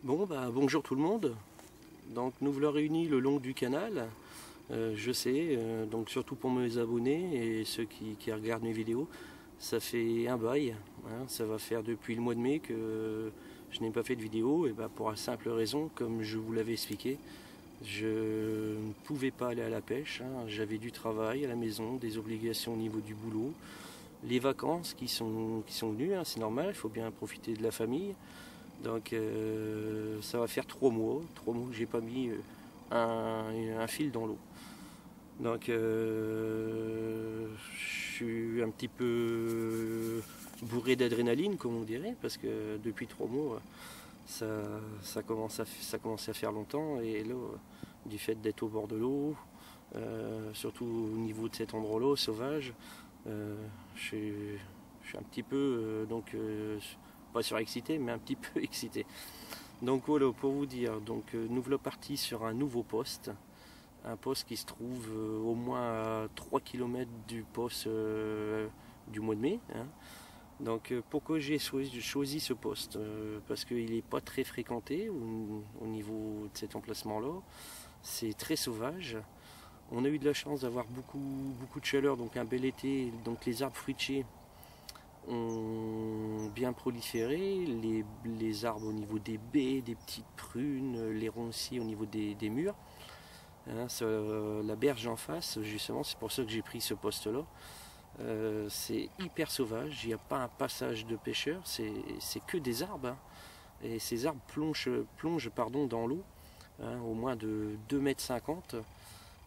Bon, bonjour tout le monde. Donc nous voilà réunis le long du canal. Je sais, donc surtout pour mes abonnés et ceux qui regardent mes vidéos, ça fait un bail, hein. Ça va faire depuis le mois de mai que je n'ai pas fait de vidéo, et pour la simple raison, comme je vous l'avais expliqué, je ne pouvais pas aller à la pêche, hein. J'avais du travail à la maison, des obligations au niveau du boulot, les vacances qui sont venues, hein, c'est normal, il faut bien profiter de la famille. Donc ça va faire 3 mois que j'ai pas mis un fil dans l'eau. Donc je suis un petit peu bourré d'adrénaline, comme on dirait, parce que depuis 3 mois, ça, ça commence à faire longtemps. Et là, du fait d'être au bord de l'eau, surtout au niveau de cet endroit-là, sauvage, euh, je, suis, je suis un petit peu, pas surexcité, mais un petit peu excité. Donc voilà, pour vous dire, nous voilà partis sur un nouveau poste. Un poste qui se trouve au moins à 3 km du poste du mois de mai, hein. Donc pourquoi j'ai choisi ce poste? Parce qu'il n'est pas très fréquenté au niveau de cet emplacement-là. C'est très sauvage. On a eu de la chance d'avoir beaucoup de chaleur, donc un bel été. Donc les arbres fruitiers ont bien proliféré. Les arbres au niveau des baies, des petites prunes, les ronciers au niveau des murs. Hein, la berge en face, justement, c'est pour ça que j'ai pris ce poste-là. C'est hyper sauvage, il n'y a pas un passage de pêcheurs, c'est que des arbres, hein. Et ces arbres plongent dans l'eau, hein, au moins de 2,50 m.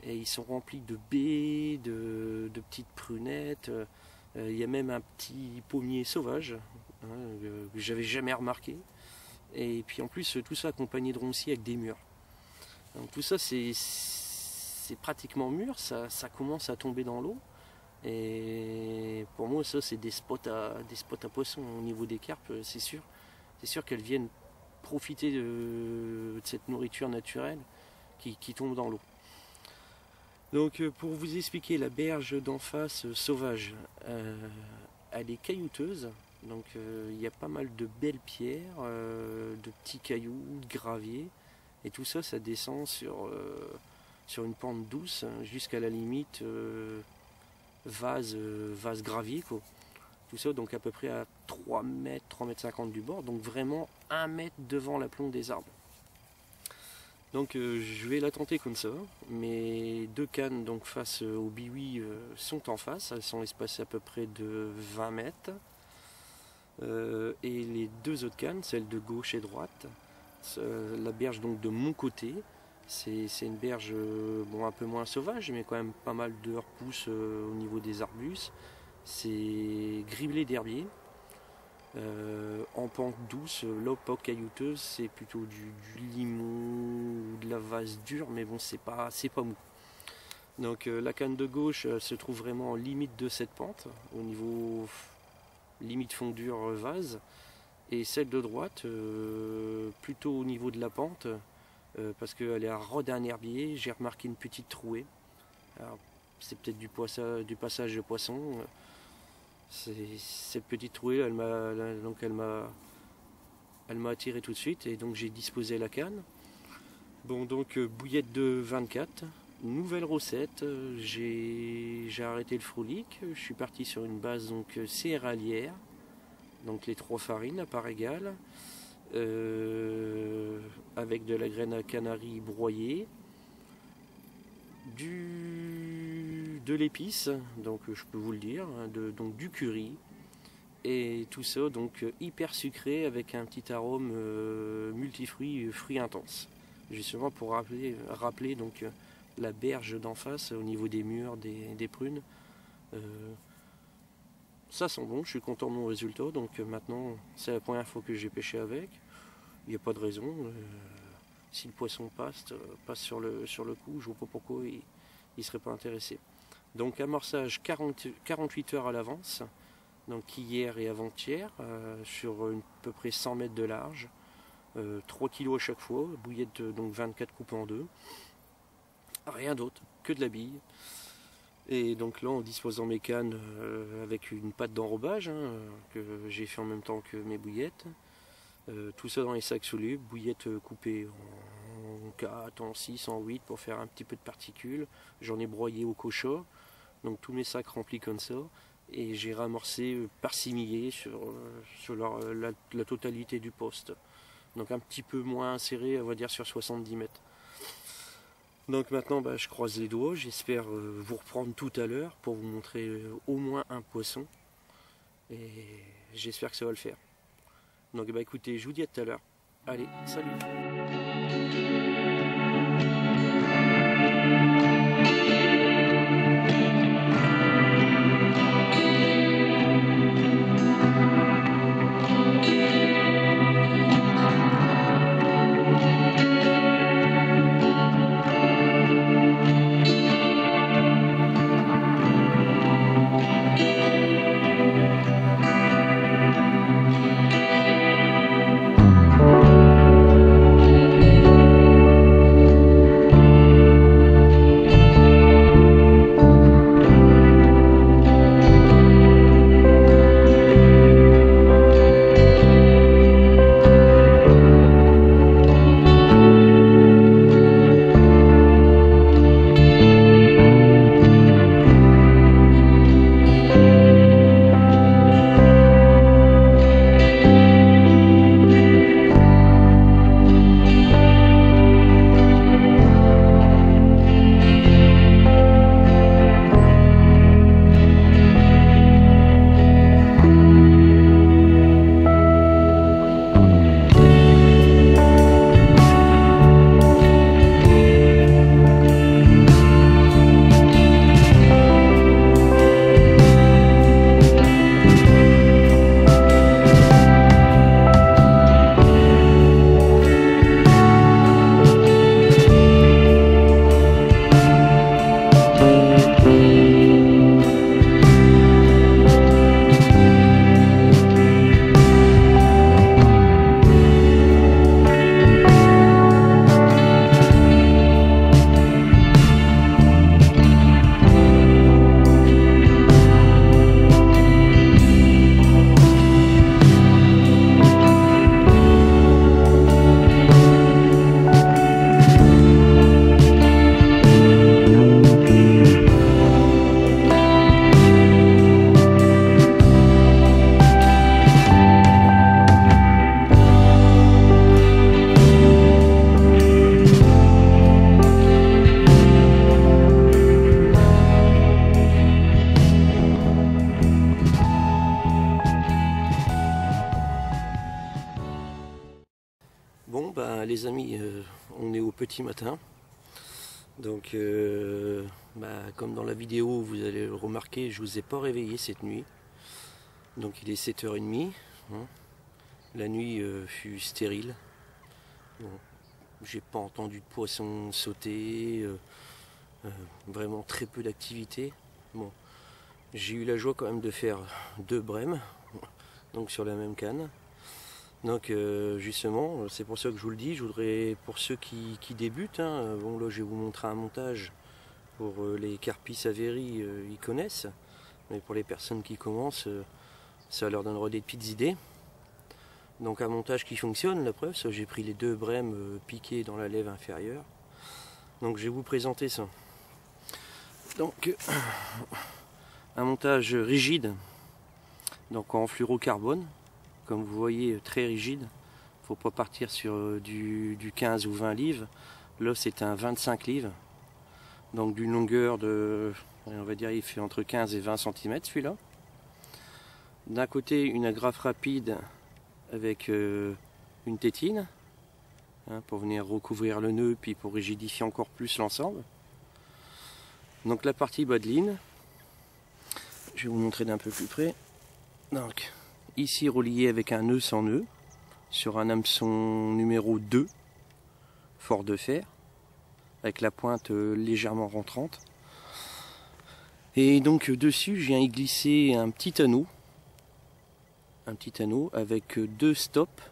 Et ils sont remplis de baies, de petites prunettes. Il y a même un petit pommier sauvage, hein, que j'avais jamais remarqué. Et puis en plus, tout ça accompagné de ronciers avec des murs. Donc tout ça, c'est pratiquement mûr, ça commence à tomber dans l'eau. Et pour moi, ça, c'est des spots à poissons au niveau des carpes, c'est sûr. C'est sûr qu'elles viennent profiter de cette nourriture naturelle qui tombe dans l'eau. Donc, pour vous expliquer, la berge d'en face, sauvage, elle est caillouteuse. Donc, il y a pas mal de belles pierres, de petits cailloux, de gravier. Et tout ça, ça descend sur une pente douce jusqu'à la limite vase gravier, quoi. Tout ça donc à peu près à 3 mètres, 3,50 m du bord, donc vraiment 1 mètre devant l'aplomb des arbres. Donc je vais la tenter comme ça. Mes deux cannes donc face au biwi sont en face, elles sont espacées à peu près de 20 mètres. Et les deux autres cannes, celle de gauche et droite, la berge donc de mon côté, c'est une berge un peu moins sauvage, mais quand même pas mal de repousses au niveau des arbustes. C'est griblé d'herbier, en pente douce. Là, pas caillouteuse, c'est plutôt du limon ou de la vase dure, mais bon, c'est pas mou. Donc la canne de gauche se trouve vraiment en limite de cette pente, au niveau limite fondure vase. Et celle de droite, plutôt au niveau de la pente, parce qu'elle est à ras d'un herbier, j'ai remarqué une petite trouée. Alors, c'est peut-être du passage de poisson. Cette petite trouée, elle m'a attiré tout de suite, et donc j'ai disposé la canne. Bon, donc bouillette de 24, nouvelle recette. J'ai arrêté le frolic, je suis parti sur une base donc céréalière. Donc les 3 farines à part égale, avec de la graine à canari broyée, de l'épice, donc je peux vous le dire, hein, donc du curry, et tout ça donc hyper sucré avec un petit arôme multifruits, fruits intenses, justement pour rappeler donc la berge d'en face au niveau des murs, des prunes. Ça sent bon, je suis content de mon résultat, donc maintenant c'est la première fois que j'ai pêché avec. Il n'y a pas de raison. Si le poisson passe sur le coup, je vois pas pourquoi il ne serait pas intéressé. Donc amorçage 48 heures à l'avance, donc hier et avant-hier, sur à peu près 100 mètres de large, 3 kg à chaque fois, bouillette donc 24 coupes en deux. Rien d'autre, que de la bille. Et donc là, en disposant mes cannes avec une pâte d'enrobage, hein, que j'ai fait en même temps que mes bouillettes, Tout ça dans les sacs solubles, bouillettes coupées en 4, en 6, en 8 pour faire un petit peu de particules. J'en ai broyé au cocha, donc tous mes sacs remplis comme ça. Et j'ai ramorcé par similé sur la totalité du poste. Donc un petit peu moins inséré, on va dire sur 70 mètres. Donc maintenant je croise les doigts, j'espère vous reprendre tout à l'heure pour vous montrer au moins un poisson. Et j'espère que ça va le faire. Donc écoutez, je vous dis à tout à l'heure. Allez, salut! Bon les amis, on est au petit matin. Donc comme dans la vidéo vous allez le remarquer, je vous ai pas réveillé cette nuit. Donc il est 7h30. Hein. La nuit fut stérile. Bon, j'ai pas entendu de poisson sauter, vraiment très peu d'activité. Bon, j'ai eu la joie quand même de faire 2 brèmes, donc sur la même canne. Donc justement, c'est pour ça que je vous le dis, je voudrais, pour ceux qui débutent, hein, bon là je vais vous montrer un montage pour les carpis avérés, ils connaissent, mais pour les personnes qui commencent, ça leur donnera des petites idées. Donc un montage qui fonctionne, la preuve, j'ai pris les 2 brèmes piquées dans la lèvre inférieure. Donc je vais vous présenter ça. Donc un montage rigide, donc en fluorocarbone. Comme vous voyez, très rigide. Il ne faut pas partir sur du 15 ou 20 livres. Là, c'est un 25 livres. Donc d'une longueur de, on va dire, il fait entre 15 et 20 cm celui-là. D'un côté, une agrafe rapide avec une tétine, hein, pour venir recouvrir le nœud, puis pour rigidifier encore plus l'ensemble. Donc la partie bas de ligne, je vais vous montrer d'un peu plus près. Donc, ici relié avec un nœud sans nœud, sur un hameçon numéro 2, fort de fer, avec la pointe légèrement rentrante. Et donc dessus, je viens y glisser un petit anneau avec 2 stops,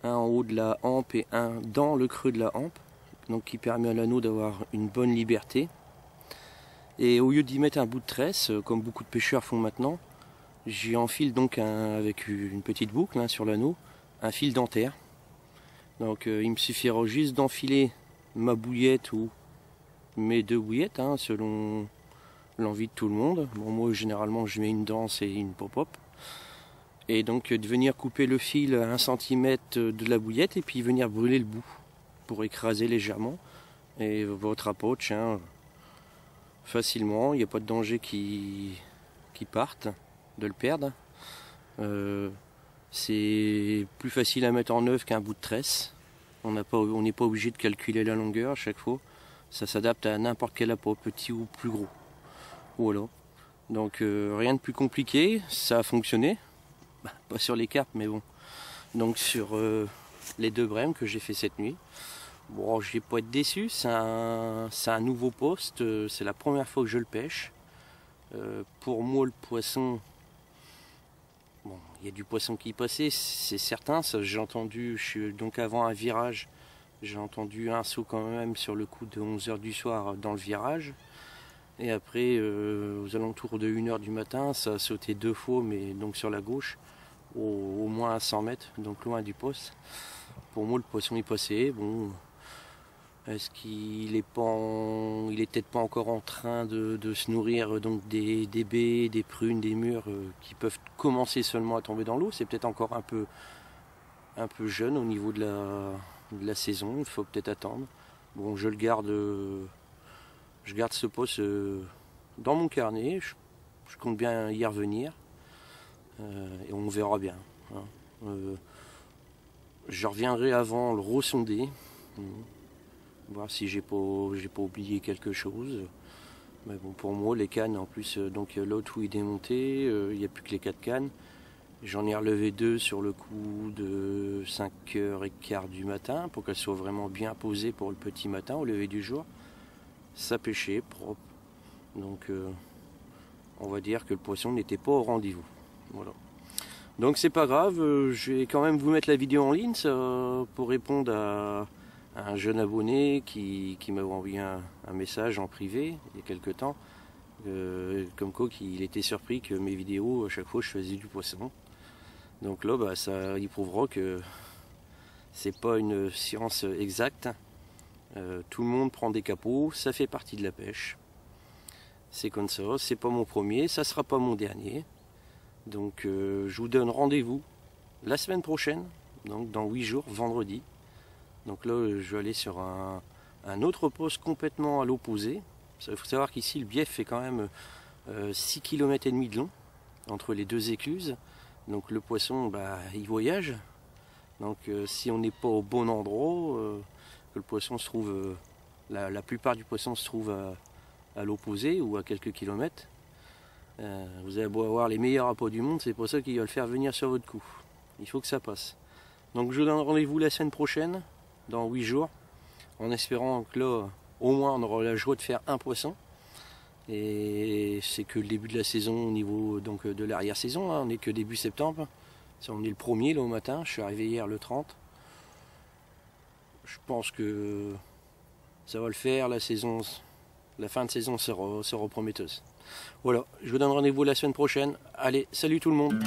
un en haut de la hampe et un dans le creux de la hampe, donc qui permet à l'anneau d'avoir une bonne liberté. Et au lieu d'y mettre un bout de tresse, comme beaucoup de pêcheurs font maintenant, j'y enfile donc avec une petite boucle sur l'anneau, un fil dentaire. Donc il me suffira juste d'enfiler ma bouillette ou mes 2 bouillettes, hein, selon l'envie de tout le monde. Bon, moi généralement je mets une danse et une pop-up. Et donc de venir couper le fil à 1 cm de la bouillette et puis venir brûler le bout pour écraser légèrement. Et votre appât tient facilement, il n'y a pas de danger qui parte, de le perdre. C'est plus facile à mettre en œuvre qu'un bout de tresse. On n'est pas obligé de calculer la longueur à chaque fois. Ça s'adapte à n'importe quel appât, petit ou plus gros. Voilà. Donc rien de plus compliqué, ça a fonctionné. Bah, pas sur les carpes, mais bon. Donc sur les 2 brèmes que j'ai fait cette nuit. Bon, je vais pas être déçu, c'est un nouveau poste, c'est la première fois que je le pêche. Pour moi, le poisson, bon, il y a du poisson qui passait, c'est certain. J'ai entendu, donc avant un virage, j'ai entendu un saut quand même sur le coup de 11 h du soir dans le virage. Et après, aux alentours de 1 h du matin, ça a sauté 2 fois, mais donc sur la gauche, au moins à 100 mètres, donc loin du poste. Pour moi, le poisson est passé. Bon. Est-ce qu'il est peut-être pas encore en train de se nourrir donc des baies, des prunes, des mûres qui peuvent commencer seulement à tomber dans l'eau. C'est peut-être encore un peu jeune au niveau de la saison. Il faut peut-être attendre. Bon, je garde ce poste dans mon carnet. Je compte bien y revenir et on verra bien. Hein. Je reviendrai avant le ressonder. Voir si j'ai pas oublié quelque chose. Mais bon, pour moi, les cannes, en plus, donc l'autre où il est démonté, il n'y a plus que les 4 cannes. J'en ai relevé 2 sur le coup de 5h15 du matin pour qu'elles soient vraiment bien posées pour le petit matin au lever du jour. Ça pêchait propre. Donc on va dire que le poisson n'était pas au rendez-vous. Voilà. Donc c'est pas grave, je vais quand même vous mettre la vidéo en ligne pour répondre à un jeune abonné qui m'a envoyé un message en privé il y a quelques temps, comme quoi il était surpris que mes vidéos, à chaque fois je faisais du poisson. Donc là, bah, ça il prouvera que c'est pas une science exacte. Tout le monde prend des capots, ça fait partie de la pêche. C'est comme ça, c'est pas mon premier, ça sera pas mon dernier. Donc je vous donne rendez-vous la semaine prochaine, donc dans 8 jours, vendredi. Donc là, je vais aller sur un autre poste complètement à l'opposé. Il faut savoir qu'ici, le bief fait quand même 6,5 km de long entre les 2 écluses. Donc le poisson, bah, il voyage. Donc si on n'est pas au bon endroit, que le poisson se trouve, la plupart du poisson se trouve à l'opposé ou à quelques kilomètres. Vous avez beau avoir les meilleurs appâts du monde, c'est pour ça qu'il va le faire venir sur votre coup. Il faut que ça passe. Donc je vous donne rendez-vous la semaine prochaine, dans 8 jours, en espérant que là, au moins, on aura la joie de faire un poisson. Et c'est que le début de la saison au niveau donc, de l'arrière-saison, hein. On n'est que début septembre. On est le 1er là, au matin, je suis arrivé hier le 30. Je pense que ça va le faire, la fin de saison sera prometteuse. Voilà, je vous donne rendez-vous la semaine prochaine. Allez, salut tout le monde!